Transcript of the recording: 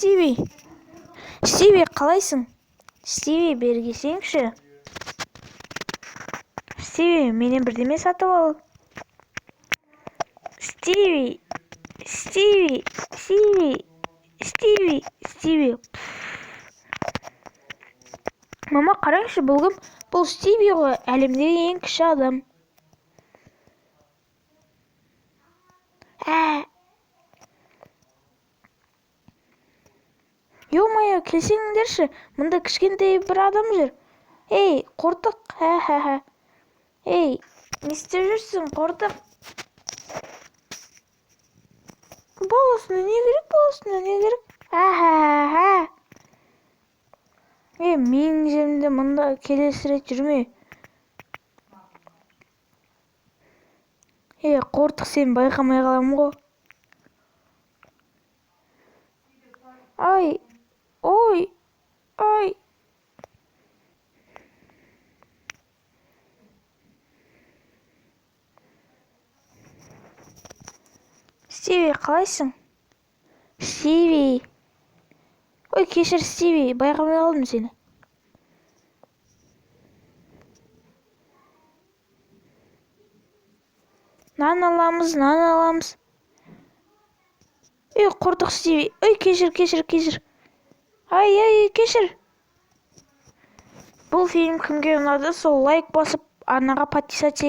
Стиви, қалайсың? Стиви, бері келсеңші. Стиви, менен бірдеме сатып ал. Стиви. Мама, қараңшы, бұл кім? Бұл Стиви ғой, әлемдегі ең кіші адам. Ё-моё, келсеңдерші, мұнда кішкентай бір адам жүр. Ей, қортық. Ей, не істеп жүрсің, қортық? Баласына не керек? Ей, менің жерімде мұнда келесі рет жүрме. Ей, қортық, сен байқамай қаламын ғой. Ой. Стиви, қалайсың? Стиви. Ой, кешір, Стиви, байқамай қалдым сені. Нан аламыз. Ой, қортық Стиви. Ой, кешір. Ай, кешір. Бұл фильм кімге ұнады, сол лайк басып, арнаға подписаться